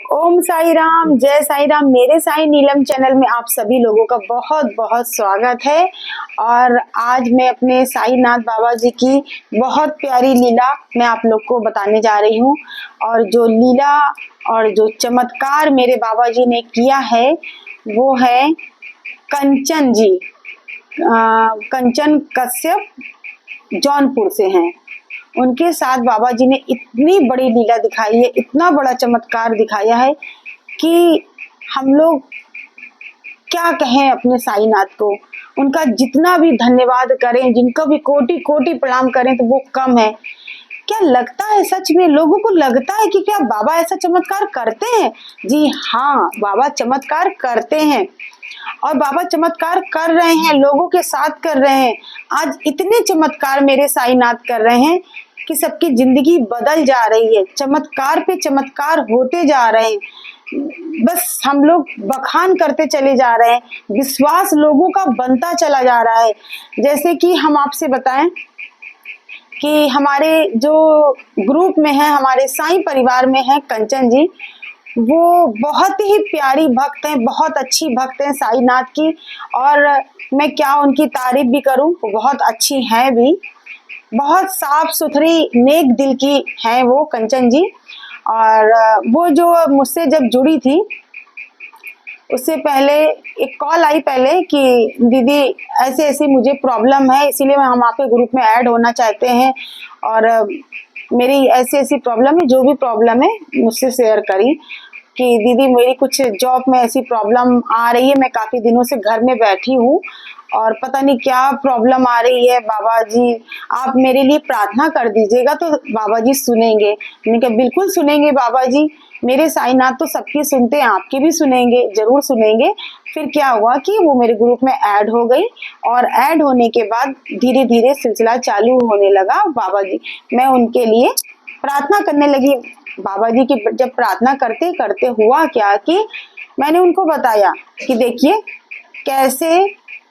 ओम साई राम, जय साई राम। मेरे साई नीलम चैनल में आप सभी लोगों का बहुत बहुत स्वागत है। और आज मैं अपने साईनाथ बाबा जी की बहुत प्यारी लीला मैं आप लोग को बताने जा रही हूँ। और जो लीला और जो चमत्कार मेरे बाबा जी ने किया है वो है कंचन जी। कंचन कश्यप जौनपुर से हैं। उनके साथ बाबा जी ने इतनी बड़ी लीला दिखाई है, इतना बड़ा चमत्कार दिखाया है कि हम लोग क्या कहें अपने साईनाथ को। उनका जितना भी धन्यवाद करें, जिनको भी कोटि कोटि प्रणाम करें तो वो कम है। क्या लगता है, सच में लोगों को लगता है कि क्या बाबा ऐसा चमत्कार करते हैं? जी हाँ, बाबा चमत्कार करते हैं और बाबा चमत्कार कर रहे हैं, लोगों के साथ कर रहे हैं। आज इतने चमत्कार मेरे साईनाथ कर रहे हैं कि सबकी जिंदगी बदल जा रही है, चमत्कार पे चमत्कार होते जा रहे हैं। बस हम लोग बखान करते चले जा रहे हैं, विश्वास लोगों का बनता चला जा रहा है। जैसे कि हम आपसे बताएं कि हमारे जो ग्रुप में है, हमारे साईं परिवार में है कंचन जी, वो बहुत ही प्यारी भक्त हैं, बहुत अच्छी भक्त हैं साईनाथ की। और मैं क्या उनकी तारीफ भी करूं, वो बहुत अच्छी हैं भी, बहुत साफ सुथरी नेक दिल की हैं वो कंचन जी। और वो जो मुझसे जब जुड़ी थी उससे पहले एक कॉल आई पहले कि दीदी ऐसे ऐसी मुझे प्रॉब्लम है, इसीलिए हम आपके ग्रुप में ऐड होना चाहते हैं और मेरी ऐसी ऐसी प्रॉब्लम है, जो भी प्रॉब्लम है मुझसे शेयर करी कि दीदी मेरी कुछ जॉब में ऐसी प्रॉब्लम आ रही है, मैं काफ़ी दिनों से घर में बैठी हूँ और पता नहीं क्या प्रॉब्लम आ रही है। बाबा जी आप मेरे लिए प्रार्थना कर दीजिएगा तो बाबा जी सुनेंगे। मैंने कहा बिल्कुल सुनेंगे बाबा जी, मेरे साईनाथ तो सबकी सुनते हैं, आपके भी सुनेंगे, जरूर सुनेंगे। फिर क्या हुआ कि वो मेरे ग्रुप में ऐड हो गई और ऐड होने के बाद धीरे धीरे सिलसिला चालू होने लगा। बाबा जी मैं उनके लिए प्रार्थना करने लगी। बाबा जी की जब प्रार्थना करते करते हुआ क्या कि मैंने उनको बताया कि देखिए कैसे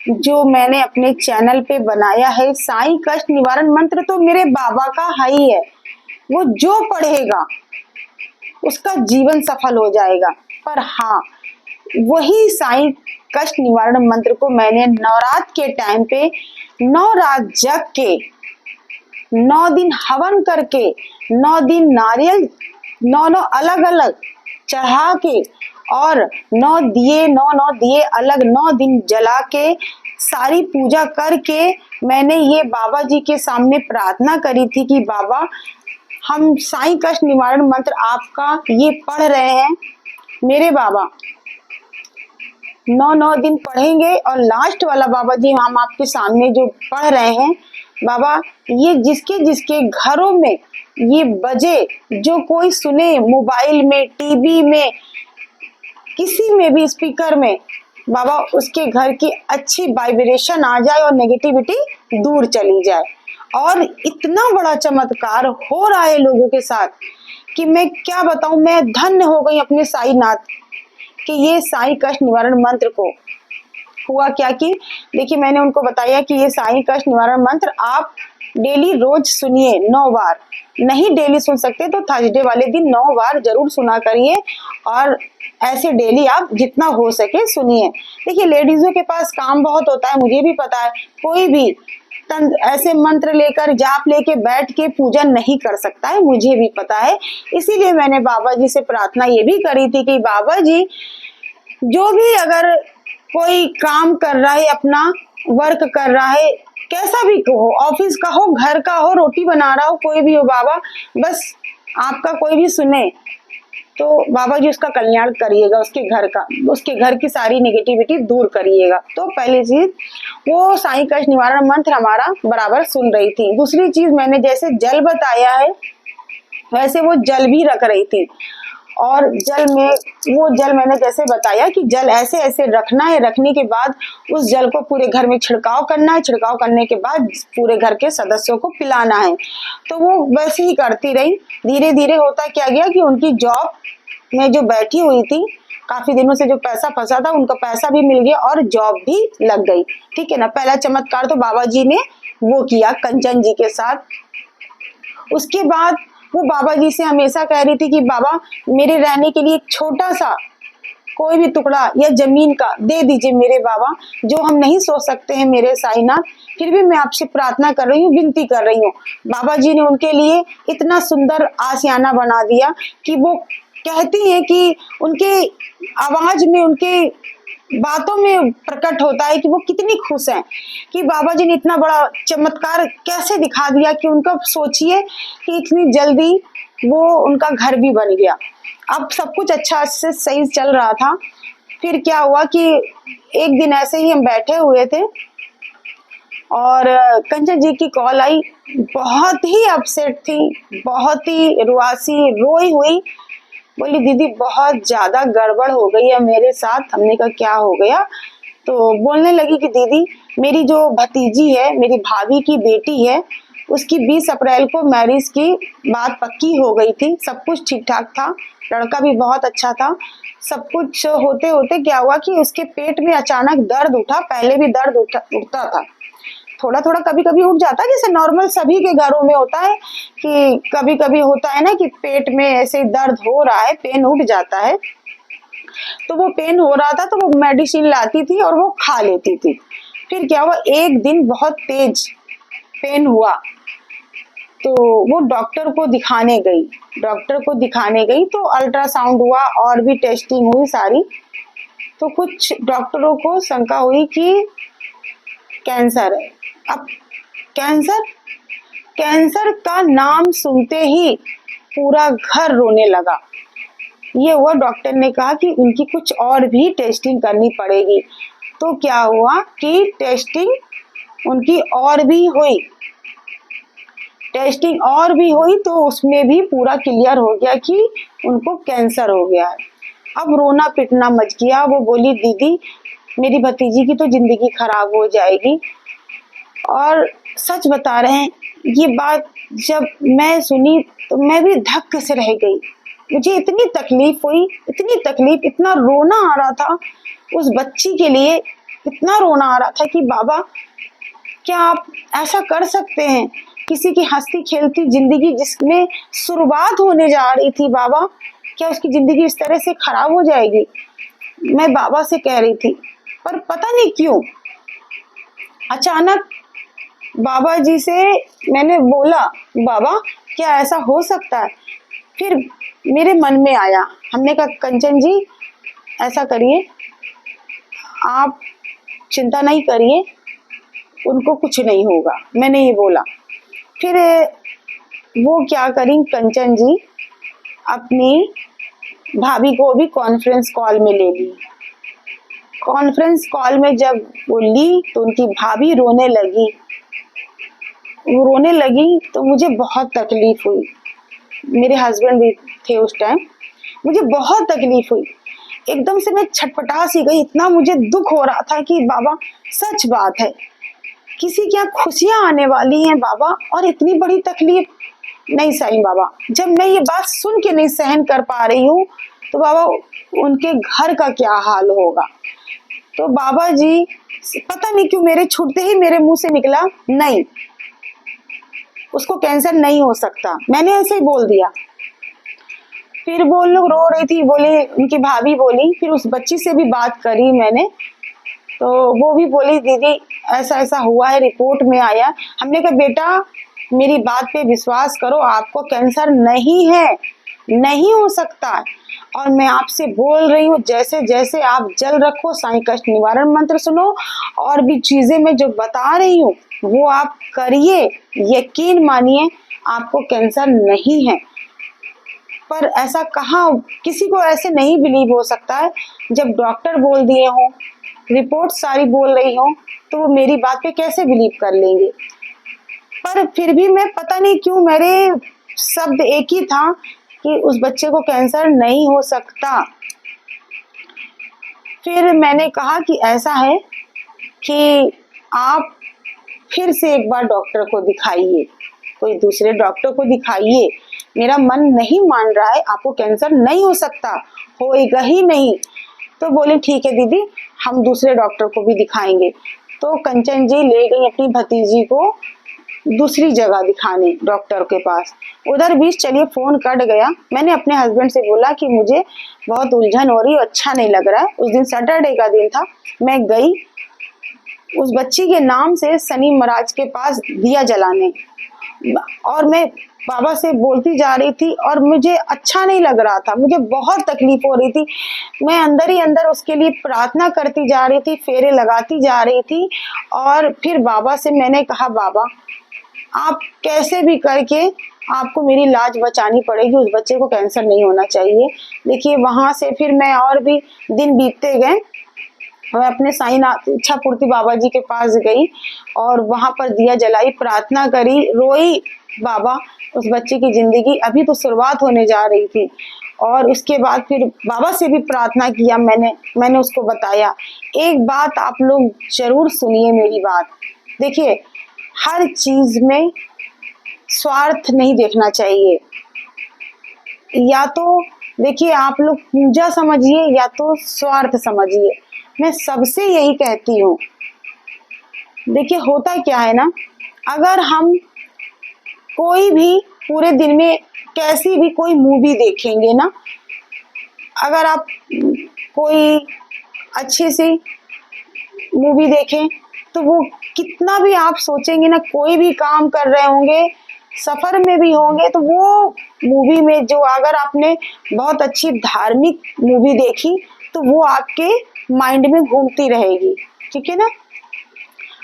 जो मैंने अपने चैनल पे बनाया है साईं कष्ट निवारण मंत्र तो मेरे बाबा का है ही है, वो जो पढ़ेगा उसका जीवन सफल हो जाएगा। पर हाँ, वही साईं कष्ट निवारण मंत्र को मैंने नवरात्र के टाइम पे 9 रात जग के 9 दिन हवन करके 9 दिन नारियल 9 अलग अलग चढ़ा के और 9 दिए अलग 9 दिन जला के सारी पूजा करके मैंने ये बाबा जी के सामने प्रार्थना करी थी कि बाबा हम साईं कष्ट निवारण मंत्र आपका ये पढ़ रहे हैं, मेरे बाबा 9 दिन पढ़ेंगे और लास्ट वाला बाबा जी हम आपके सामने जो पढ़ रहे हैं बाबा, ये जिसके जिसके घरों में ये बजे, जो कोई सुने मोबाइल में, टीवी में, किसी में भी स्पीकर में, बाबा उसके घर की अच्छी वाइब्रेशन आ जाए और नेगेटिविटी दूर चली जाए। और इतना बड़ा चमत्कार हो रहा है लोगों के साथ कि मैं क्या बताऊं, मैं धन्य हो गई अपने साईनाथ कि ये साईं कष्ट निवारण मंत्र को। हुआ क्या कि देखिए मैंने उनको बताया कि ये साईं कष्ट निवारण मंत्र आप डेली रोज सुनिए 9 बार, नहीं डेली सुन सकते तो थर्सडे वाले दिन 9 बार जरूर सुना करिए और ऐसे डेली आप जितना हो सके सुनिए। देखिए लेडीजों के पास काम बहुत होता है, मुझे भी पता है, कोई भी ऐसे मंत्र लेकर जाप लेके बैठ के पूजा नहीं कर सकता है, मुझे भी पता है। इसीलिए मैंने बाबा जी से प्रार्थना ये भी करी थी कि बाबा जी जो भी अगर कोई काम कर रहा है, अपना वर्क कर रहा है, कैसा भी हो, ऑफिस का हो, घर का हो, रोटी बना रहा हो, कोई भी हो बाबा, बस आपका कोई भी सुने तो बाबा जी उसका कल्याण करिएगा, उसके घर की सारी नेगेटिविटी दूर करिएगा। तो पहली चीज वो साईं कष्ट निवारण मंत्र हमारा बराबर सुन रही थी। दूसरी चीज मैंने जैसे जल बताया है वैसे वो जल भी रख रही थी और वो जल मैंने जैसे बताया कि जल ऐसे ऐसे रखना है, रखने के बाद उस जल को पूरे घर में छिड़काव करना है, छिड़काव करने के बाद पूरे घर के सदस्यों को पिलाना है। तो वो वैसे ही करती रही। धीरे धीरे होता क्या गया कि उनकी जॉब में जो बैठी हुई थी काफी दिनों से जो पैसा फंसा था उनका पैसा भी मिल गया और जॉब भी लग गई। ठीक है ना, पहला चमत्कार तो बाबा जी ने वो किया कंचन जी के साथ। उसके बाद वो बाबा जी से हमेशा कह रही थी कि बाबा मेरे रहने के लिए एक छोटा सा कोई भी टुकड़ा या जमीन का दे दीजिए मेरे बाबा, जो हम नहीं सोच सकते हैं मेरे साईनाथ, फिर भी मैं आपसे प्रार्थना कर रही हूँ, विनती कर रही हूँ। बाबा जी ने उनके लिए इतना सुंदर आशियाना बना दिया कि वो कहती हैं कि उनके आवाज में, उनके बातों में प्रकट होता है कि वो कितनी खुश हैं कि बाबा जी ने इतना बड़ा चमत्कार कैसे दिखा दिया कि उनका सोचिए कि इतनी जल्दी वो उनका घर भी बन गया। अब सब कुछ अच्छा से सही चल रहा था। फिर क्या हुआ कि एक दिन ऐसे ही हम बैठे हुए थे और कंचन जी की कॉल आई। बहुत ही अपसेट थी, बहुत ही रुआसी, रोई हुई। बोली दीदी बहुत ज्यादा गड़बड़ हो गई है मेरे साथ। हमने कहा क्या हो गया? तो बोलने लगी कि दीदी मेरी जो भतीजी है, मेरी भाभी की बेटी है, उसकी 20 अप्रैल को मैरिज की बात पक्की हो गई थी। सब कुछ ठीक ठाक था, लड़का भी बहुत अच्छा था। सब कुछ होते होते क्या हुआ कि उसके पेट में अचानक दर्द उठा। पहले भी दर्द उठता था, थोड़ा थोड़ा कभी कभी उठ जाता है, जैसे नॉर्मल सभी के घरों में होता है कि कभी कभी होता है ना कि पेट में ऐसे दर्द हो रहा है, पेन उठ जाता है। तो वो पेन हो रहा था तो वो मेडिसिन लाती थी और वो खा लेती थी। फिर क्या हुआ, एक दिन बहुत तेज पेन हुआ तो वो डॉक्टर को दिखाने गई। तो अल्ट्रासाउंड हुआ और भी टेस्टिंग हुई सारी। तो कुछ डॉक्टरों को शंका हुई कि कैंसर है। अब कैंसर का नाम सुनते ही पूरा घर रोने लगा। ये हुआ, डॉक्टर ने कहा कि उनकी कुछ और भी टेस्टिंग करनी पड़ेगी। तो क्या हुआ कि टेस्टिंग उनकी और भी हुई तो उसमें भी पूरा क्लियर हो गया कि उनको कैंसर हो गया है। अब रोना पिटना मच गया। वो बोली दीदी मेरी भतीजी की तो जिंदगी खराब हो जाएगी। और सच बता रहे हैं, ये बात जब मैं सुनी तो मैं भी धक्के से रह गई। मुझे इतनी तकलीफ हुई, इतना रोना आ रहा था उस बच्ची के लिए, इतना रोना आ रहा था कि बाबा क्या आप ऐसा कर सकते हैं? किसी की हंसती खेलती जिंदगी जिसमें शुरुआत होने जा रही थी, बाबा क्या उसकी जिंदगी इस तरह से खराब हो जाएगी? मैं बाबा से कह रही थी, पर पता नहीं क्यों अचानक बाबा जी से मैंने बोला बाबा क्या ऐसा हो सकता है? फिर मेरे मन में आया, हमने कहा कंचन जी ऐसा करिए, आप चिंता नहीं करिए, उनको कुछ नहीं होगा। मैंने ये बोला। फिर वो क्या करी कंचन जी, अपनी भाभी को भी कॉन्फ्रेंस कॉल में ले ली। कॉन्फ्रेंस कॉल में जब वो ली तो उनकी भाभी रोने लगी तो मुझे बहुत तकलीफ हुई। मेरे हस्बैंड भी थे उस टाइम। मुझे बहुत तकलीफ हुई, एकदम से मैं छटपटा सी गई। इतना मुझे दुख हो रहा था कि बाबा सच बात है, किसी की यहाँ खुशियां आने वाली हैं बाबा, और इतनी बड़ी तकलीफ नहीं सही बाबा। जब मैं ये बात सुन के नहीं सहन कर पा रही हूँ तो बाबा उनके घर का क्या हाल होगा? तो बाबा जी पता नहीं क्यों मेरे छूटते ही मेरे मुंह से निकला, नहीं उसको कैंसर नहीं हो सकता। मैंने ऐसे ही बोल दिया। फिर वो लोग रो रही थी, बोले उनकी भाभी बोली, फिर उस बच्ची से भी बात करी मैंने, तो वो भी बोली दीदी ऐसा ऐसा हुआ है, रिपोर्ट में आया। हमने कहा बेटा मेरी बात पे विश्वास करो, आपको कैंसर नहीं है, नहीं हो सकता। और मैं आपसे बोल रही हूँ जैसे जैसे आप जल रखो, साईं कष्ट निवारण मंत्र सुनो, और भी चीजें मैं जो बता रही हूँ वो आप करिए, यकीन मानिए आपको कैंसर नहीं है। पर ऐसा कहाँ, किसी को ऐसे नहीं बिलीव हो सकता है। जब डॉक्टर बोल दिए हो, रिपोर्ट सारी बोल रही हो, तो वो मेरी बात पे कैसे बिलीव कर लेंगे? पर फिर भी मैं पता नहीं क्यों मेरे शब्द एक ही था कि उस बच्चे को कैंसर नहीं हो सकता। फिर मैंने कहा कि ऐसा है कि आप फिर से एक बार डॉक्टर को दिखाइए, कोई दूसरे डॉक्टर को दिखाइए, मेरा मन नहीं मान रहा है, आपको कैंसर नहीं हो सकता, होएगा ही नहीं। तो बोले ठीक है दीदी हम दूसरे डॉक्टर को भी दिखाएंगे। तो कंचन जी ले गई अपनी भतीजी को दूसरी जगह दिखाने डॉक्टर के पास। उधर बीच चलिए फोन कट गया। मैंने अपने हस्बैंड से बोला कि मुझे बहुत उलझन हो रही है, अच्छा नहीं लग रहा है। उस दिन सैटरडे का दिन था। मैं गई उस बच्ची के नाम से शनि महाराज के पास दिया जलाने, और मैं बाबा से बोलती जा रही थी और मुझे अच्छा नहीं लग रहा था, मुझे बहुत तकलीफ हो रही थी। मैं अंदर ही अंदर उसके लिए प्रार्थना करती जा रही थी, फेरे लगाती जा रही थी। और फिर बाबा से मैंने कहा, बाबा आप कैसे भी करके आपको मेरी लाज बचानी पड़ेगी, उस बच्चे को कैंसर नहीं होना चाहिए। देखिए वहां से फिर मैं और भी दिन बीतते गए। मैं अपने साईनाथ इच्छापूर्ति बाबा जी के पास गई और वहां पर दिया जलाई, प्रार्थना करी, रोई। बाबा उस बच्चे की जिंदगी अभी तो शुरुआत होने जा रही थी। और उसके बाद फिर बाबा से भी प्रार्थना किया। मैंने उसको बताया। एक बात आप लोग जरूर सुनिए मेरी बात। देखिए हर चीज में स्वार्थ नहीं देखना चाहिए। या तो देखिए आप लोग पूजा समझिए या तो स्वार्थ समझिए। मैं सबसे यही कहती हूँ। देखिए होता क्या है ना, अगर हम कोई भी पूरे दिन में कैसी भी कोई मूवी देखेंगे ना, अगर आप कोई अच्छी सी मूवी देखें तो वो कितना भी आप सोचेंगे ना, कोई भी काम कर रहे होंगे, सफर में भी होंगे, तो वो मूवी में जो अगर आपने बहुत अच्छी धार्मिक मूवी देखी तो वो आपके माइंड में घूमती रहेगी, ठीक है ना।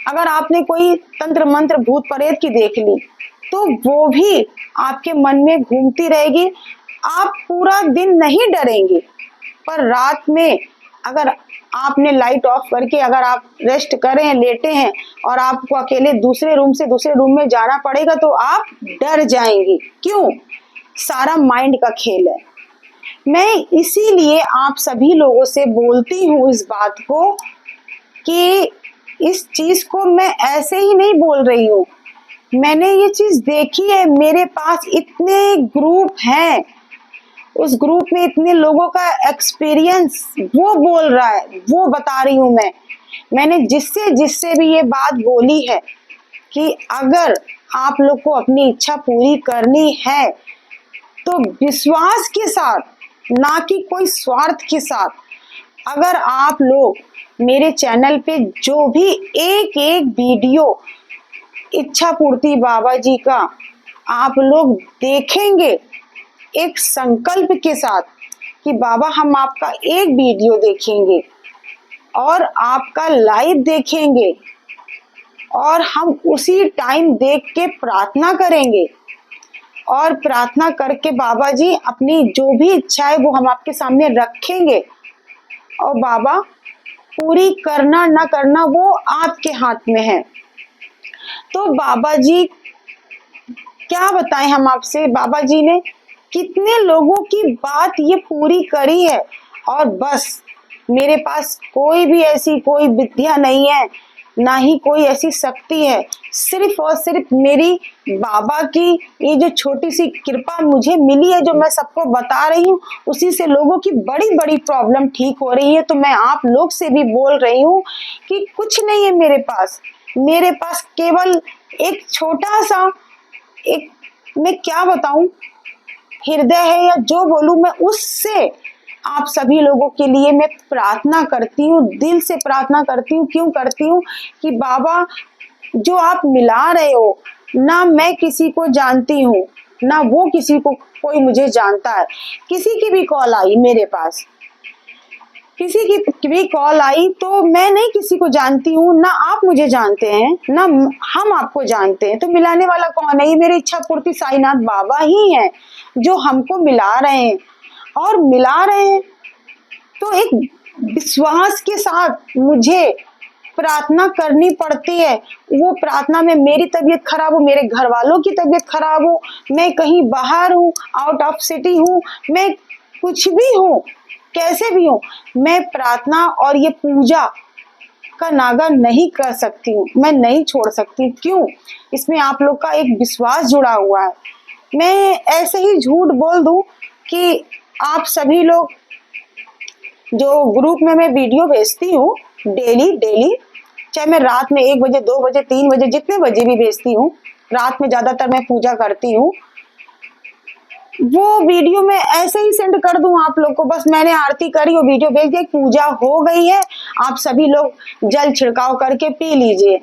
अगर आपने कोई तंत्र मंत्र भूत प्रेत की देख ली तो वो भी आपके मन में घूमती रहेगी। आप पूरा दिन नहीं डरेंगे, पर रात में अगर आपने लाइट ऑफ करके अगर आप रेस्ट कर रहे हैं, लेटे हैं, और आपको अकेले दूसरे रूम से दूसरे रूम में जाना पड़ेगा तो आप डर जाएंगे। क्यों? सारा माइंड का खेल है। मैं इसीलिए आप सभी लोगों से बोलती हूँ इस बात को कि इस चीज को मैं ऐसे ही नहीं बोल रही हूँ। मैंने ये चीज देखी है। मेरे पास इतने ग्रुप हैं, उस ग्रुप में इतने लोगों का एक्सपीरियंस वो बोल रहा है, वो बता रही हूँ मैंने जिससे जिससे भी ये बात बोली है कि अगर आप लोग को अपनी इच्छा पूरी करनी है तो विश्वास के साथ, ना कि कोई स्वार्थ के साथ, अगर आप लोग मेरे चैनल पे जो भी एक एक वीडियो इच्छा पूर्ति बाबा जी का आप लोग देखेंगे एक संकल्प के साथ कि बाबा हम आपका एक वीडियो देखेंगे और आपका लाइव देखेंगे और हम उसी टाइम देख के प्रार्थना करेंगे, और प्रार्थना करके बाबा जी अपनी जो भी इच्छा है वो हम आपके सामने रखेंगे, और बाबा पूरी करना ना करना वो आपके हाथ में है। तो बाबा जी क्या बताएं हम आपसे, बाबा जी ने कितने लोगों की बात ये पूरी करी है। और बस मेरे पास कोई भी ऐसी कोई विद्या नहीं है, ना ही कोई ऐसी शक्ति है, सिर्फ और सिर्फ मेरी बाबा की ये जो छोटी सी कृपा मुझे मिली है, जो मैं सबको बता रही हूँ, उसी से लोगों की बड़ी बड़ी प्रॉब्लम ठीक हो रही है। तो मैं आप लोग से भी बोल रही हूँ कि कुछ नहीं है मेरे पास केवल एक छोटा सा एक, मैं क्या बताऊं, हृदय है या जो बोलूं मैं, उससे आप सभी लोगों के लिए मैं प्रार्थना करती हूँ, दिल से प्रार्थना करती हूँ। क्यों करती हूँ कि बाबा जो आप मिला रहे हो ना, मैं किसी को जानती हूँ ना वो किसी को कोई मुझे जानता है। किसी की भी कॉल आई मेरे पास, किसी की भी कॉल आई तो मैं नहीं किसी को जानती हूँ, ना आप मुझे जानते हैं ना हम आपको जानते हैं। तो मिलाने वाला कौन है? ये मेरे इच्छा पूर्ति साईनाथ बाबा ही हैं जो हमको मिला रहे हैं, और मिला रहे हैं तो एक विश्वास के साथ मुझे प्रार्थना करनी पड़ती है। वो प्रार्थना में मेरी तबीयत खराब हो, मेरे घर वालों की तबीयत खराब हो, मैं कहीं बाहर हूँ, आउट ऑफ सिटी हूँ, मैं कुछ भी हूँ, कैसे भी हूँ, मैं प्रार्थना और ये पूजा का नागा नहीं कर सकती हूँ, मैं नहीं छोड़ सकती। क्यों? इसमें आप लोग का एक विश्वास जुड़ा हुआ है। मैं ऐसे ही झूठ बोल दूं कि आप सभी लोग जो ग्रुप में मैं वीडियो भेजती हूँ डेली, चाहे मैं रात में 1 बजे 2 बजे 3 बजे जितने बजे भी भेजती हूँ, रात में ज्यादातर मैं पूजा करती हूँ, वो वीडियो मैं ऐसे ही सेंड कर दूं आप लोग को। बस मैंने आरती करी, वो वीडियो भेज दिया, पूजा हो गई है, आप सभी लोग जल छिड़काव करके पी लीजिए।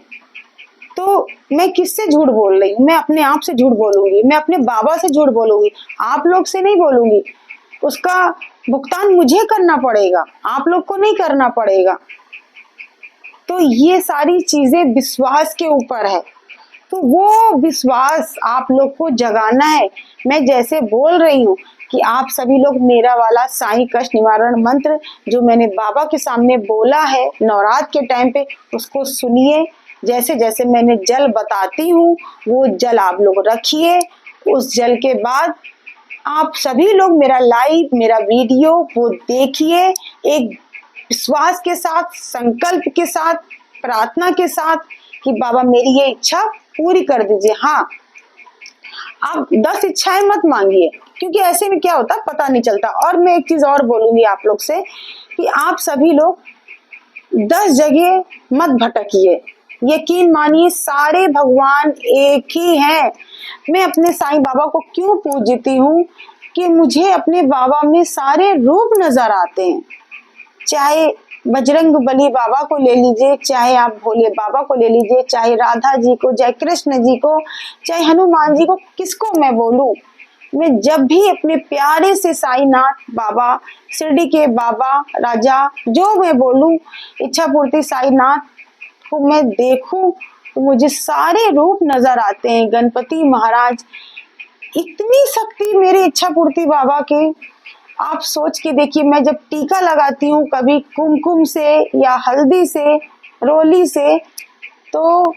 तो मैं किससे झूठ बोल रही हूँ? मैं अपने आप से झूठ बोलूंगी, मैं अपने बाबा से झूठ बोलूंगी, आप लोग से नहीं बोलूंगी। उसका भुगतान मुझे करना पड़ेगा, आप लोग को नहीं करना पड़ेगा। तो ये सारी चीजें विश्वास के ऊपर है, तो वो विश्वास आप लोग को जगाना है। मैं जैसे बोल रही हूँ कि आप सभी लोग मेरा वाला साईं कष्ट निवारण मंत्र जो मैंने बाबा के सामने बोला है नवरात्र के टाइम पे, उसको सुनिए। जैसे जैसे मैंने जल बताती हूँ वो जल आप लोग रखिए। उस जल के बाद आप सभी लोग मेरा लाइव, मेरा वीडियो वो देखिए, एक विश्वास के साथ, संकल्प के साथ, प्रार्थना के साथ कि बाबा मेरी ये इच्छा पूरी कर दीजिए। हाँ, आप 10 इच्छाएं मत मांगिए, क्योंकि ऐसे में क्या होता पता नहीं चलता। और मैं एक चीज और बोलूंगी आप लोग से कि आप सभी लोग 10 जगह मत भटकिए। यकीन मानिए सारे भगवान एक ही हैं। मैं अपने साईं बाबा को क्यों पूजती हूँ कि मुझे अपने बाबा में सारे रूप नजर आते हैं। चाहे बजरंग बली बाबा को ले लीजिए, चाहे आप भोले बाबा को ले लीजिए, चाहे राधा जी को, चाहे कृष्ण जी को, चाहे हनुमान जी को, किसको मैं बोलूं? मैं जब भी अपने प्यारे से साईनाथ बाबा, शिरडी के बाबा राजा, जो मैं बोलूं, इच्छा पूर्ति साईनाथ को मैं देखूं तो मुझे सारे रूप नजर आते हैं। गणपति महाराज, इतनी शक्ति मेरे इच्छा पूर्ति बाबा के। आप सोच के देखिए, मैं जब टीका लगाती हूँ कभी कुमकुम से या हल्दी से, रोली से, तो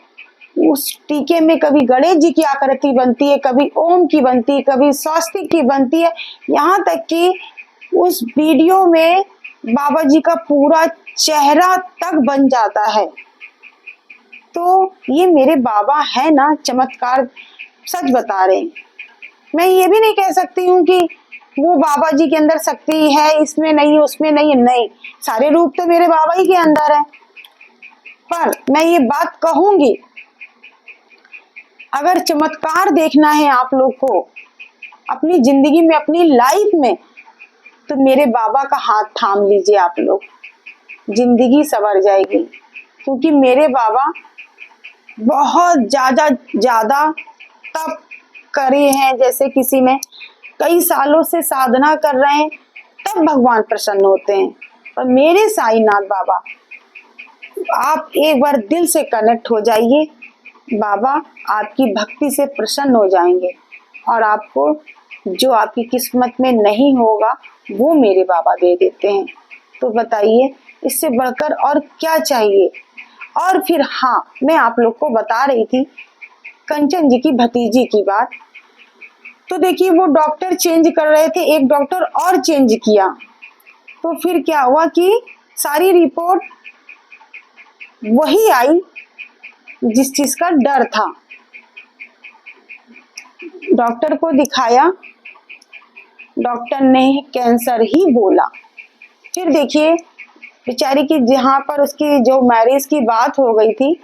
उस टीके में कभी गणेश जी की आकृति बनती है, कभी ओम की बनती है, कभी स्वस्तिक की बनती है, यहाँ तक कि उस वीडियो में बाबा जी का पूरा चेहरा तक बन जाता है। तो ये मेरे बाबा है ना, चमत्कार सच बता रहे हैं। मैं ये भी नहीं कह सकती हूँ कि वो बाबा जी के अंदर शक्ति है, इसमें नहीं है, उसमें नहीं है, नहीं, सारे रूप तो मेरे बाबा ही के अंदर है। पर मैं ये बात कहूंगी, अगर चमत्कार देखना है आप लोग को अपनी जिंदगी में, अपनी लाइफ में, तो मेरे बाबा का हाथ थाम लीजिए आप लोग, जिंदगी संवर जाएगी। क्योंकि मेरे बाबा बहुत ज्यादा तप करे हैं। जैसे किसी ने कई सालों से साधना कर रहे हैं, तब भगवान प्रसन्न होते हैं। और मेरे साईनाथ बाबा, आप एक बार दिल से कनेक्ट हो जाइए, बाबा आपकी भक्ति से प्रसन्न हो जाएंगे और आपको जो आपकी किस्मत में नहीं होगा वो मेरे बाबा दे देते हैं। तो बताइए इससे बढ़कर और क्या चाहिए? और फिर हाँ, मैं आप लोग को बता रही थी कंचन जी की भतीजी की बात। तो देखिए वो डॉक्टर चेंज कर रहे थे, एक डॉक्टर और चेंज किया, तो फिर क्या हुआ कि सारी रिपोर्ट वही आई जिस चीज का डर था। डॉक्टर को दिखाया, डॉक्टर ने कैंसर ही बोला। फिर देखिए बेचारी की, जहां पर उसकी जो मैरिज की बात हो गई थी,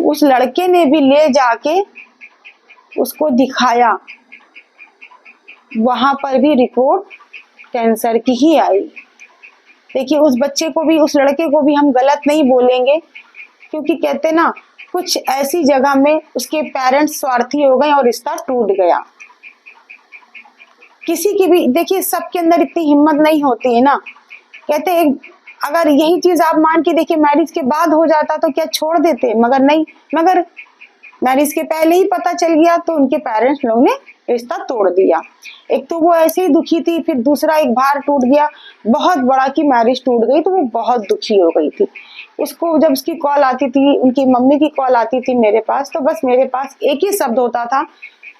उस लड़के ने भी ले जाके उसको दिखाया, वहां पर भी रिपोर्ट कैंसर की ही आई। देखिए उस बच्चे को भी, उस लड़के को भी हम गलत नहीं बोलेंगे, क्योंकि कहते ना कुछ ऐसी जगह में उसके पेरेंट्स स्वार्थी हो गए और रिश्ता टूट गया। किसी की भी देखिए, सबके अंदर इतनी हिम्मत नहीं होती है ना। कहते हैं अगर यही चीज आप मान के देखिए मैरिज के बाद हो जाता तो क्या छोड़ देते, मगर नहीं, मगर मैरिज के पहले ही पता चल गया तो उनके पेरेंट्स लोग ने रिश्ता तोड़ दिया। एक तो वो ऐसे ही दुखी थी, फिर दूसरा एक बार टूट गया बहुत बड़ा की मैरिज टूट गई, तो वो बहुत दुखी हो गई थी। उसको जब उसकी कॉल आती थी, उनकी मम्मी की कॉल आती थी मेरे पास, तो बस मेरे पास एक ही शब्द होता था,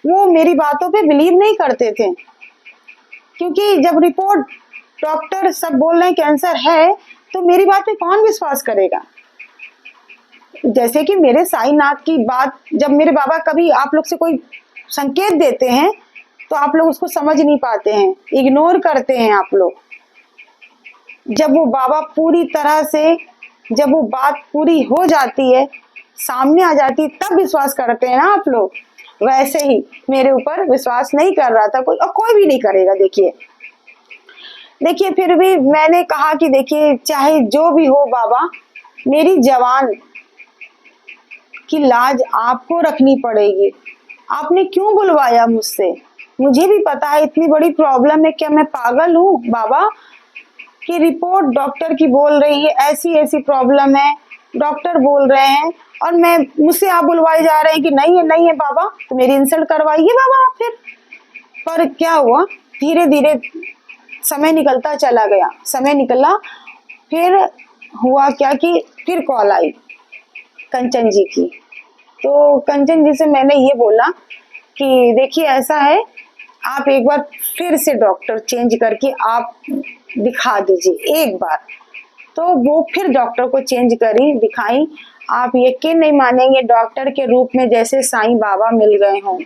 वो मेरी बातों पे बिलीव नहीं करते थे। क्योंकि जब रिपोर्ट डॉक्टर सब बोल रहे हैं कैंसर है, तो मेरी बात पे कौन विश्वास करेगा? जैसे कि मेरे साईनाथ की बात, जब मेरे बाबा कभी आप लोग से कोई संकेत देते हैं तो आप लोग उसको समझ नहीं पाते हैं, इग्नोर करते हैं आप लोग। जब वो बाबा पूरी तरह से, जब वो बात पूरी हो जाती है सामने आ जाती तब विश्वास करते हैं ना आप लोग, वैसे ही मेरे ऊपर विश्वास नहीं कर रहा था कोई, और कोई भी नहीं करेगा। देखिए देखिए फिर भी मैंने कहा कि देखिए चाहे जो भी हो बाबा, मेरी जवान की लाज आपको रखनी पड़ेगी। आपने क्यों बुलवाया मुझसे? मुझे भी पता है इतनी बड़ी प्रॉब्लम है, क्या मैं पागल हूँ बाबा? कि रिपोर्ट डॉक्टर की बोल रही है ऐसी ऐसी प्रॉब्लम है, डॉक्टर बोल रहे हैं, और मैं मुझसे आप बुलवाए जा रहे हैं कि नहीं है बाबा, तो मेरी इंसल्ट करवाइए बाबा आप फिर। पर क्या हुआ, धीरे धीरे समय निकलता चला गया, समय निकला, फिर हुआ क्या कि फिर कॉल आई कंचन जी की। तो कंचन जी से मैंने ये बोला कि देखिए ऐसा है, आप एक बार फिर से डॉक्टर चेंज करके आप दिखा दीजिए एक बार। तो वो फिर डॉक्टर को चेंज करी, दिखाई। आप यकीन नहीं मानेंगे, डॉक्टर के रूप में जैसे साईं बाबा मिल गए हों,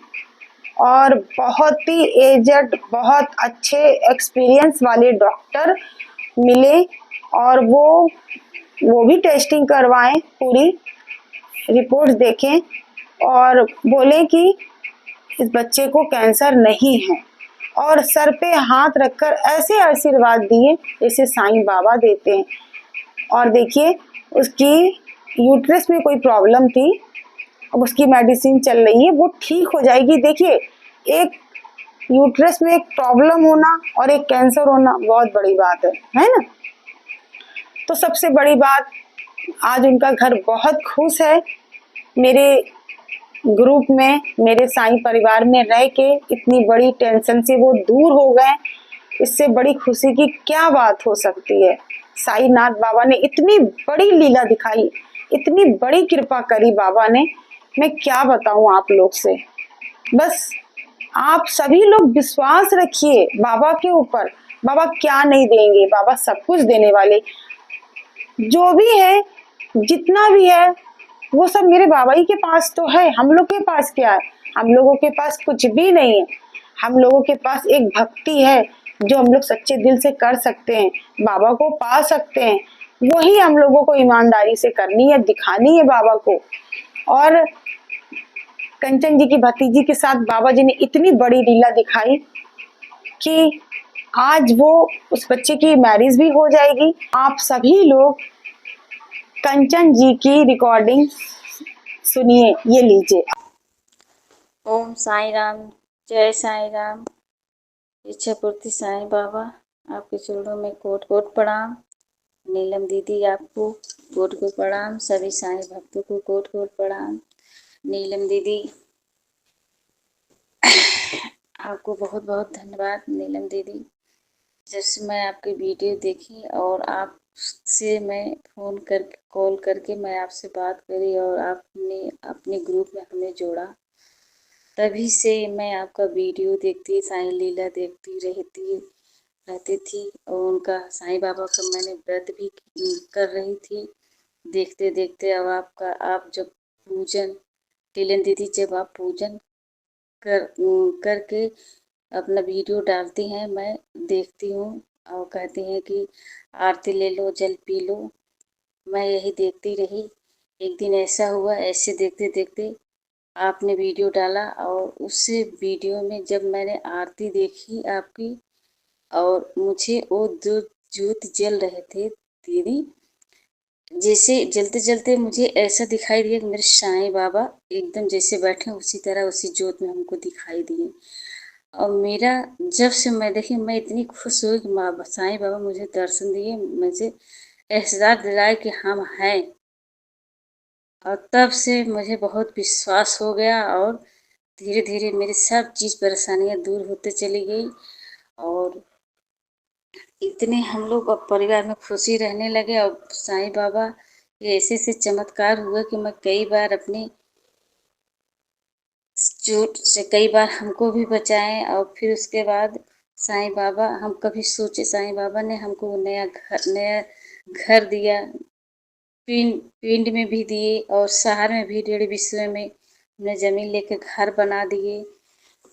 और बहुत ही एजड, बहुत अच्छे एक्सपीरियंस वाले डॉक्टर मिले। और वो भी टेस्टिंग करवाएं, पूरी रिपोर्ट्स देखें, और बोले कि इस बच्चे को कैंसर नहीं है, और सर पे हाथ रखकर ऐसे आशीर्वाद दिए जैसे साईं बाबा देते हैं। और देखिए उसकी यूट्रस में कोई प्रॉब्लम थी, अब उसकी मेडिसिन चल रही है, वो ठीक हो जाएगी। देखिए एक यूट्रस में एक प्रॉब्लम होना और एक कैंसर होना बहुत बड़ी बात है ना? तो सबसे बड़ी बात, आज उनका घर बहुत खुश है। मेरे ग्रुप में, मेरे साईं परिवार में रह के इतनी बड़ी टेंशन से वो दूर हो गए। इससे बड़ी खुशी की क्या बात हो सकती है? साईनाथ बाबा ने इतनी बड़ी लीला दिखाई, इतनी बड़ी कृपा करी बाबा ने, मैं क्या बताऊं आप लोग से। बस आप सभी लोग विश्वास रखिए बाबा के ऊपर। बाबा क्या नहीं देंगे, बाबा सब कुछ देने वाले। जो भी है, जितना भी है, वो सब मेरे बाबा ही के पास तो है। हम लोग के पास क्या है? हम लोगों के पास कुछ भी नहीं है। हम लोगों के पास एक भक्ति है जो हम लोग सच्चे दिल से कर सकते हैं, बाबा को पा सकते हैं। वही हम लोगों को ईमानदारी से करनी है, दिखानी है बाबा को। और कंचन जी की भतीजी के साथ बाबा जी ने इतनी बड़ी लीला दिखाई कि आज वो, उस बच्चे की मैरिज भी हो जाएगी। आप सभी लोग कंचन जी की रिकॉर्डिंग सुनिए, ये लीजिए। ओम साई राम, जय साई राम। इच्छा पूर्ति साईं बाबा, आपके चरणों में कोट कोट प्रणाम। नीलम दीदी आपको कोट कोट प्रणाम। सभी साईं भक्तों को कोट कोट प्रणाम। नीलम दीदी आपको बहुत बहुत धन्यवाद। नीलम दीदी, जब से मैं आपकी वीडियो देखी और आपसे मैं फ़ोन कर कॉल करके मैं आपसे बात करी और आपने अपने ग्रुप में हमें जोड़ा, तभी से मैं आपका वीडियो देखती, साईं लीला देखती रहती थी। और उनका साईं बाबा का मैंने व्रत भी कर रही थी। देखते देखते अब आप जब पूजन, नीलम दीदी जब आप पूजन करके अपना वीडियो डालती हैं, मैं देखती हूँ और कहती हैं कि आरती ले लो, जल पी लो। मैं यही देखती रही। एक दिन ऐसा हुआ, ऐसे देखते देखते आपने वीडियो डाला, और उस वीडियो में जब मैंने आरती देखी आपकी, और मुझे वो जो ज्योत जल रहे थे दीदी, जैसे जलते जलते मुझे ऐसा दिखाई दिया कि मेरे साईं बाबा एकदम जैसे बैठे उसी तरह उसी ज्योत में हमको दिखाई दिए। और मेरा, जब से मैं देखी, मैं इतनी खुश हुई कि साईं बाबा मुझे दर्शन दिए, मुझे एहसास दिलाए कि हम हैं। और तब से मुझे बहुत विश्वास हो गया, और धीरे धीरे मेरी सब चीज़ परेशानियाँ दूर होते चली गई। और इतने हम लोग अब परिवार में खुशी रहने लगे। और साईं बाबा के ऐसे ऐसे चमत्कार हुए कि मैं कई बार अपनी चोट से कई बार हमको भी बचाएं। और फिर उसके बाद साईं बाबा, हम कभी सोचे, साईं बाबा ने हमको नया घर दिया, पिंड में भी दिए, और शहर में भी 1.5 में हमने ज़मीन लेके घर बना दिए।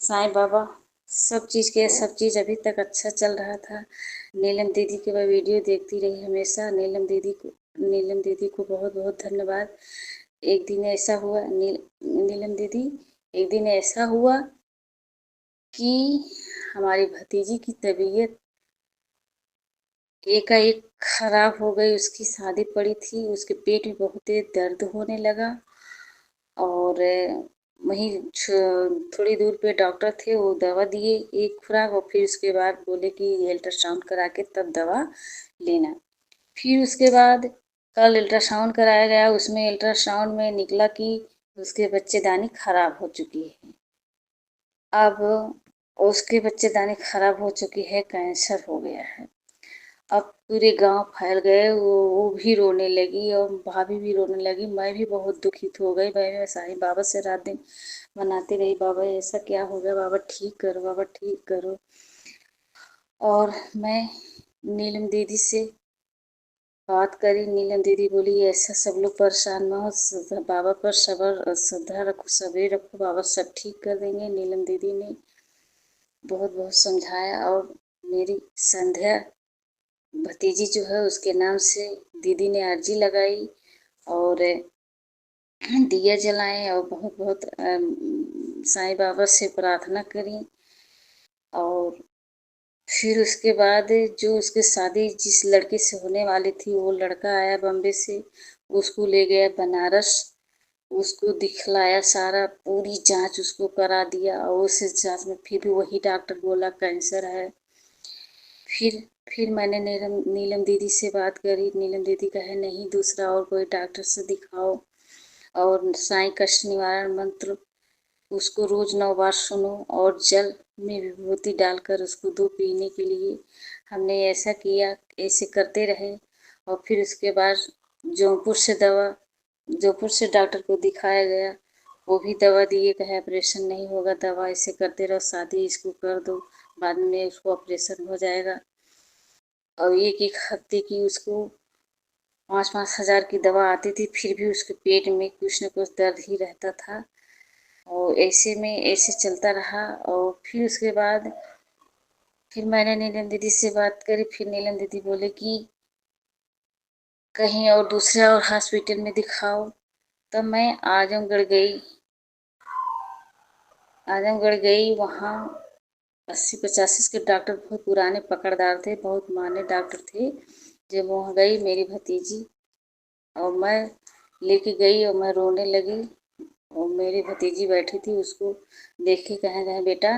साईं बाबा सब चीज़ अभी तक अच्छा चल रहा था। नीलम दीदी की मैं वीडियो देखती रही हमेशा। नीलम दीदी को बहुत बहुत धन्यवाद। एक दिन ऐसा हुआ नीलम दीदी, एक दिन ऐसा हुआ कि हमारी भतीजी की तबीयत एकाएक खराब हो गई। उसकी शादी पड़ी थी, उसके पेट में बहुत तेज दर्द होने लगा और वहीं थोड़ी दूर पे डॉक्टर थे, वो दवा दिए एक खुराक और फिर उसके बाद बोले कि अल्ट्रासाउंड करा के तब दवा लेना। फिर उसके बाद कल अल्ट्रासाउंड कराया गया, उसमें अल्ट्रासाउंड में निकला कि उसके बच्चेदानी खराब हो चुकी है। अब उसके बच्चेदानी खराब हो चुकी है, कैंसर हो गया है। अब पूरे गांव फैल गए, वो भी रोने लगी और भाभी भी रोने लगी। मैं भी बहुत दुखित हो गई। मैं साईं बाबा से रात दिन मनाती रही, बाबा ऐसा क्या हो गया, बाबा ठीक करो, बाबा ठीक करो। और मैं नीलम दीदी से बात करी, नीलम दीदी बोली ऐसा सब लोग परेशान न हो, बाबा पर सब्र श्रद्धा रखो, सब्र रखो, बाबा सब ठीक कर देंगे। नीलम दीदी ने बहुत बहुत समझाया और मेरी संध्या भतीजी जो है उसके नाम से दीदी ने अर्जी लगाई और दिया जलाएं और बहुत बहुत साईं बाबा से प्रार्थना करी। और फिर उसके बाद जो उसकी शादी जिस लड़के से होने वाली थी, वो लड़का आया बॉम्बे से, उसको ले गया बनारस, उसको दिखलाया, सारा पूरी जांच उसको करा दिया और उस जांच में फिर भी वही डॉक्टर बोला कैंसर है। फिर मैंने नीलम दीदी से बात करी, नीलम दीदी कहे नहीं, दूसरा और कोई डॉक्टर से दिखाओ और साईं कष्ट निवारण मंत्र उसको रोज 9 बार सुनो और जल में विभूति डालकर उसको दो पीने के लिए। हमने ऐसा किया, ऐसे करते रहे और फिर उसके बाद जौनपुर से डॉक्टर को दिखाया गया, वो भी दवा दिए, कहे ऑपरेशन नहीं होगा, दवा ऐसे करते रहो, शादी इसको कर दो, बाद में उसको ऑपरेशन हो जाएगा। और एक एक हफ्ते की उसको 5-5 हजार की दवा आती थी, फिर भी उसके पेट में कुछ न कुछ दर्द ही रहता था और ऐसे में ऐसे चलता रहा। और फिर उसके बाद फिर मैंने नीलम दीदी से बात करी, फिर नीलम दीदी बोले कि कहीं और दूसरे और हॉस्पिटल में दिखाओ। तब मैं आजमगढ़ गई, वहाँ 80-85 के डॉक्टर बहुत पुराने पकड़दार थे, बहुत माने डॉक्टर थे। जब वहाँ गई मेरी भतीजी और मैं लेके गई और मैं रोने लगी और मेरी भतीजी बैठी थी, उसको देख के कहे गए बेटा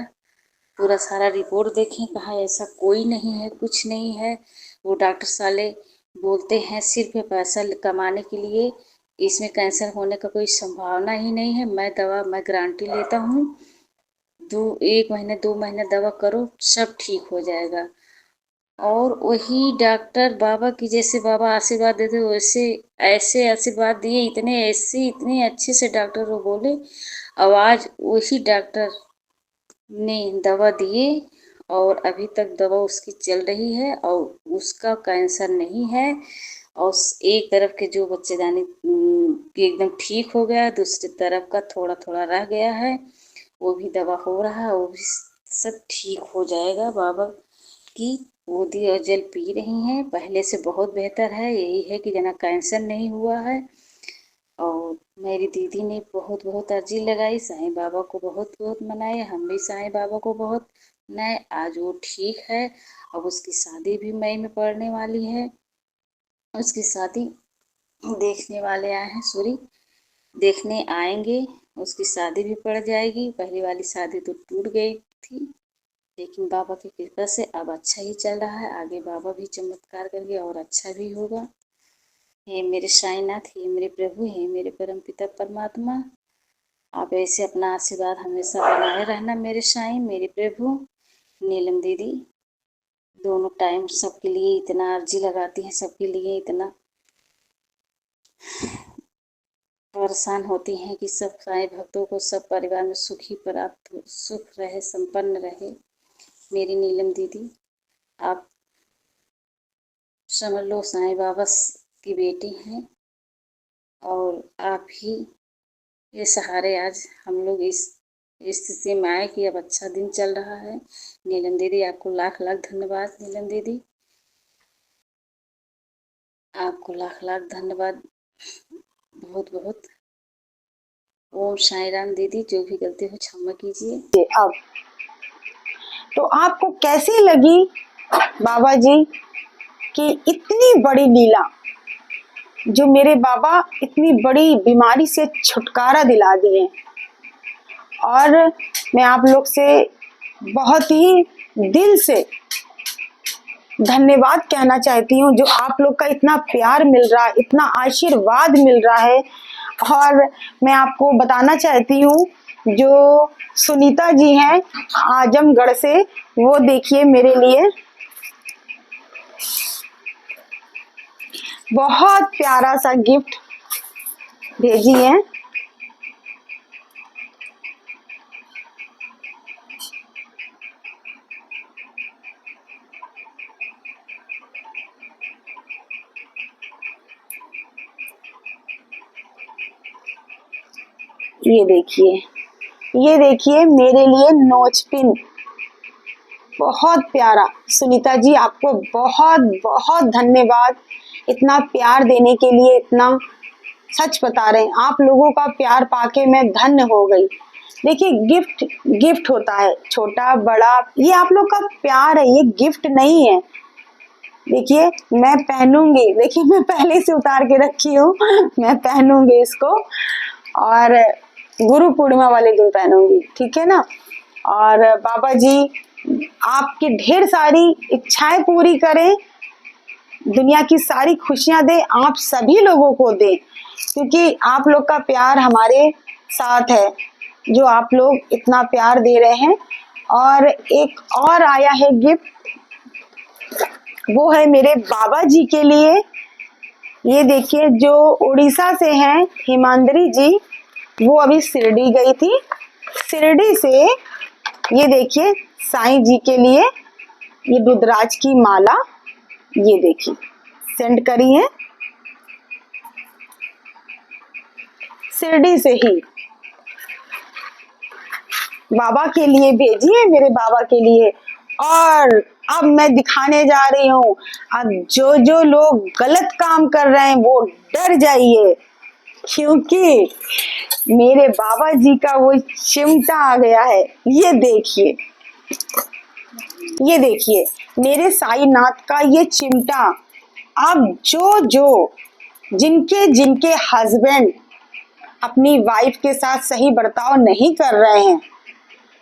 पूरा सारा रिपोर्ट देखें, कहा ऐसा कोई नहीं है, कुछ नहीं है। वो डॉक्टर साले बोलते हैं सिर्फ पैसा कमाने के लिए, इसमें कैंसर होने का कोई संभावना ही नहीं है। मैं गारंटी लेता हूँ, 1 महीने 2 महीने दवा करो, सब ठीक हो जाएगा। और वही डॉक्टर बाबा की जैसे बाबा आशीर्वाद देते वैसे ऐसे आशीर्वाद दिए, इतने अच्छे से डॉक्टर वो बोले। अब आज वही डॉक्टर ने दवा दिए और अभी तक दवा उसकी चल रही है और उसका कैंसर नहीं है। और एक तरफ के जो बच्चेदानी एकदम ठीक हो गया, दूसरी तरफ का थोड़ा थोड़ा रह गया है, वो भी दवा हो रहा है, वो भी सब ठीक हो जाएगा। बाबा की गोदी और जल पी रही हैं, पहले से बहुत बेहतर है। यही है कि जना कैंसर नहीं हुआ है। और मेरी दीदी ने बहुत बहुत अर्जी लगाई, साईं बाबा को बहुत बहुत मनाए, हम भी साईं बाबा को बहुत मनाए। आज वो ठीक है। अब उसकी शादी भी मई में पड़ने वाली है, उसकी शादी देखने वाले आए हैं, सॉरी देखने आएंगे, उसकी शादी भी पड़ जाएगी। पहली वाली शादी तो टूट गई थी, लेकिन बाबा की कृपा से अब अच्छा ही चल रहा है। आगे बाबा भी चमत्कार करेंगे और अच्छा भी होगा। हे मेरे साईनाथ, हे मेरे प्रभु, हे मेरे परम पिता परमात्मा, आप ऐसे अपना आशीर्वाद हमेशा बनाए रहना मेरे साईं, मेरे प्रभु। नीलम दीदी दोनों टाइम सबके लिए इतना अर्जी लगाती हैं, सबके लिए इतना परेशान होती हैं कि सब साईं भक्तों को, सब परिवार में सुखी प्राप्त हो, सुख रहे, संपन्न रहे। मेरी नीलम दीदी आप समझ लो साईं बाबा की बेटी हैं और आप ही ये सहारे आज हम लोग इस स्थिति में आए कि अब अच्छा दिन चल रहा है। नीलम दीदी आपको लाख लाख धन्यवाद। नीलम दीदी आपको लाख लाख धन्यवाद, बहुत बहुत। ओम साई राम दीदी, जो भी गलती हो क्षमा कीजिए। अब तो आपको कैसी लगी बाबा जी की इतनी बड़ी लीला, जो मेरे बाबा इतनी बड़ी बीमारी से छुटकारा दिला दिए। और मैं आप लोग से बहुत ही दिल से धन्यवाद कहना चाहती हूँ, जो आप लोग का इतना प्यार मिल रहा है, इतना आशीर्वाद मिल रहा है। और मैं आपको बताना चाहती हूँ, जो सुनीता जी हैं आजमगढ़ से, वो देखिए मेरे लिए बहुत प्यारा सा गिफ्ट भेजी है। ये देखिए, ये देखिए मेरे लिए नोच पिन, बहुत प्यारा। सुनीता जी आपको बहुत बहुत धन्यवाद इतना प्यार देने के लिए। इतना सच बता रहे हैं, आप लोगों का प्यार पाके मैं धन्य हो गई। देखिए गिफ्ट गिफ्ट होता है, छोटा बड़ा, ये आप लोग का प्यार है, ये गिफ्ट नहीं है। देखिए मैं पहनूंगी, देखिए मैं पहले से उतार के रखी हूँ, मैं पहनूंगी इसको और गुरु पूर्णिमा वाले दिन पहनूंगी, ठीक है ना। और बाबा जी आपकी ढेर सारी इच्छाएं पूरी करें, दुनिया की सारी खुशियां दे, आप सभी लोगों को दे, क्योंकि आप लोग का प्यार हमारे साथ है, जो आप लोग इतना प्यार दे रहे हैं। और एक और आया है गिफ्ट, वो है मेरे बाबा जी के लिए। ये देखिए, जो उड़ीसा से हैं हिमांद्री जी, वो अभी शिरडी गई थी, शिरडी से ये देखिए साईं जी के लिए ये रुद्राज की माला, ये देखिए सेंड करी है शिरडी से ही, बाबा के लिए भेजी है, मेरे बाबा के लिए। और अब मैं दिखाने जा रही हूँ, अब जो जो लोग गलत काम कर रहे हैं वो डर जाइए, क्योंकि मेरे बाबा जी का वो चिमटा आ गया है। ये देखिए, ये देखिए मेरे साईनाथ का ये चिमटा। अब जो जो जिनके जिनके हस्बैंड अपनी वाइफ के साथ सही बर्ताव नहीं कर रहे हैं,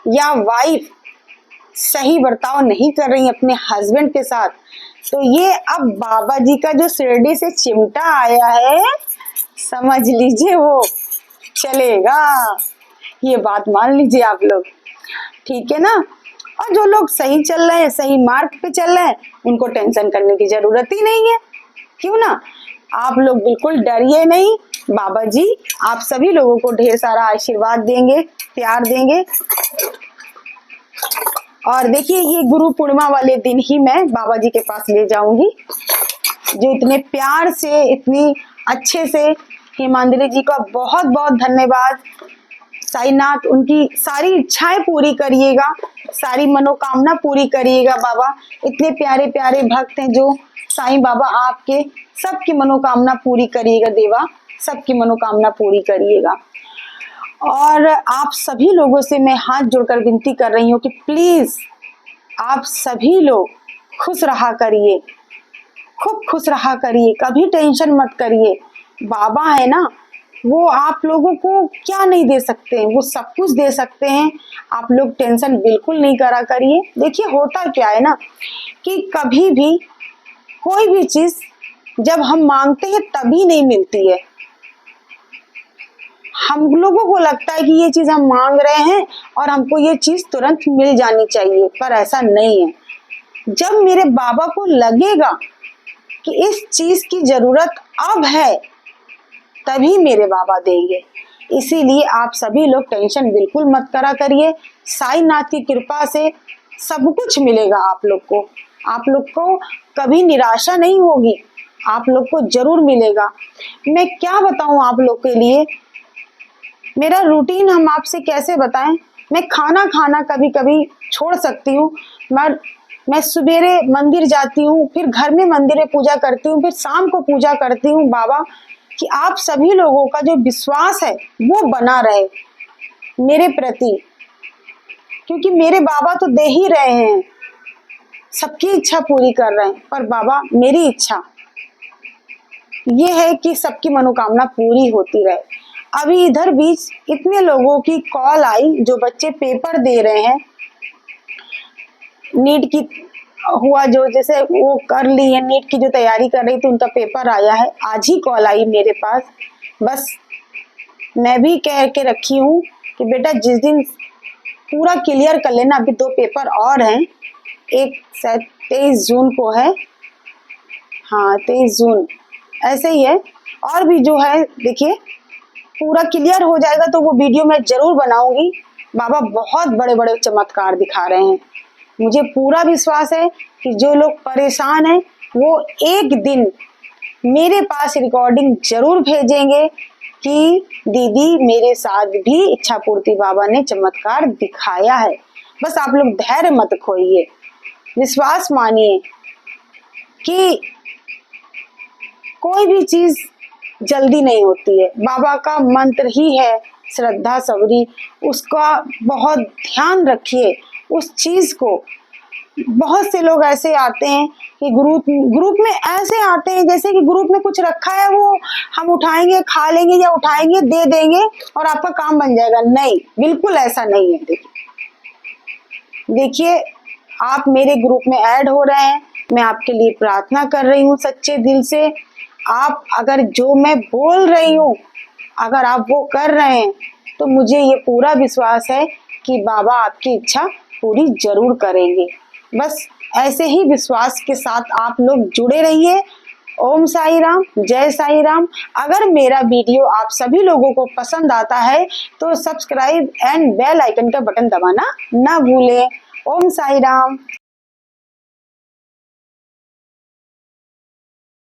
या वाइफ सही बर्ताव नहीं कर रही अपने हस्बैंड के साथ, तो ये अब बाबा जी का जो शिरडी से चिमटा आया है, समझ लीजिए वो चलेगा। ये बात मान लीजिए आप लोग, ठीक है ना। और जो लोग सही चल रहे हैं, सही मार्ग पे चल रहे हैं, उनको टेंशन करने की जरूरत ही नहीं है, क्यों ना। आप लोग बिल्कुल डरिए नहीं, बाबा जी आप सभी लोगों को ढेर सारा आशीर्वाद देंगे, प्यार देंगे। और देखिए ये गुरु पूर्णिमा वाले दिन ही मैं बाबा जी के पास ले जाऊंगी, जो इतने प्यार से, इतनी अच्छे से। हिमांद्री जी का बहुत बहुत धन्यवाद। साईनाथ उनकी सारी इच्छाएं पूरी करिएगा, सारी मनोकामना पूरी करिएगा बाबा। इतने प्यारे प्यारे भक्त हैं जो साईं बाबा आपके सबकी मनोकामना पूरी करिएगा देवा, सबकी मनोकामना पूरी करिएगा। और आप सभी लोगों से मैं हाथ जोड़कर विनती कर रही हूँ कि प्लीज आप सभी लोग खुश रहा करिए, खूब खुश रहा करिए, कभी टेंशन मत करिए। बाबा है ना, वो आप लोगों को क्या नहीं दे सकते हैं, वो सब कुछ दे सकते हैं। आप लोग टेंशन बिल्कुल नहीं करा करिए। देखिए होता क्या है ना, कि कभी भी कोई भी चीज जब हम मांगते हैं तभी नहीं मिलती है। हम लोगों को लगता है कि ये चीज हम मांग रहे हैं और हमको ये चीज तुरंत मिल जानी चाहिए, पर ऐसा नहीं है। जब मेरे बाबा को लगेगा कि इस चीज की जरूरत अब है, तभी मेरे बाबा देंगे। इसीलिए आप सभी लोग टेंशन बिल्कुल मत करा करिए। साईनाथ की कृपा से सब कुछ मिलेगा आप लोग को, आप लोग को कभी निराशा नहीं होगी, आप लोग को जरूर मिलेगा। मैं क्या बताऊं आप लोग के लिए, मेरा रूटीन हम आपसे कैसे बताएं। मैं खाना कभी कभी छोड़ सकती हूँ, मैं सुबेरे मंदिर जाती हूँ, फिर घर में मंदिर में पूजा करती हूँ, फिर शाम को पूजा करती हूँ बाबा, कि आप सभी लोगों का जो विश्वास है वो बना रहे मेरे प्रति, क्योंकि मेरे बाबा तो दे ही रहे हैं, सबकी इच्छा पूरी कर रहे हैं, पर बाबा मेरी इच्छा ये है कि सबकी मनोकामना पूरी होती रहे। अभी इधर बीच इतने लोगों की कॉल आई जो बच्चे पेपर दे रहे हैं, नीट की हुआ जो जैसे वो कर ली है, नीट की जो तैयारी कर रही थी उनका पेपर आया है, आज ही कॉल आई मेरे पास। बस मैं भी कह के रखी हूँ कि बेटा जिस दिन पूरा क्लियर कर लेना, अभी 2 पेपर और हैं, एक शायद 23 जून को है, हाँ 23 जून ऐसे ही है, और भी जो है देखिए पूरा क्लियर हो जाएगा तो वो वीडियो मैं जरूर बनाऊंगी। बाबा बहुत बड़े बड़े चमत्कार दिखा रहे हैं, मुझे पूरा विश्वास है कि जो लोग परेशान हैं वो एक दिन मेरे पास रिकॉर्डिंग जरूर भेजेंगे कि दीदी मेरे साथ भी इच्छा पूर्ति बाबा ने चमत्कार दिखाया है। बस आप लोग धैर्य मत खोइए, विश्वास मानिए कि कोई भी चीज जल्दी नहीं होती है। बाबा का मंत्र ही है श्रद्धा सबरी, उसका बहुत ध्यान रखिए उस चीज को। बहुत से लोग ऐसे आते हैं कि ग्रुप में ऐसे आते हैं जैसे कि ग्रुप में कुछ रखा है वो हम उठाएंगे, खा लेंगे या उठाएंगे दे देंगे और आपका काम बन जाएगा। नहीं, बिल्कुल ऐसा नहीं है। देखिए आप मेरे ग्रुप में ऐड हो रहे हैं, मैं आपके लिए प्रार्थना कर रही हूँ सच्चे दिल से। आप अगर जो मैं बोल रही हूँ अगर आप वो कर रहे हैं तो मुझे ये पूरा विश्वास है कि बाबा आपकी इच्छा पूरी जरूर करेंगे। बस ऐसे ही विश्वास के साथ आप लोग जुड़े रहिए। ओम साई राम, जय साई राम। अगर मेरा वीडियो आप सभी लोगों को पसंद आता है तो सब्सक्राइब एंड बेल आइकन का बटन दबाना ना भूलें। ओम साई राम।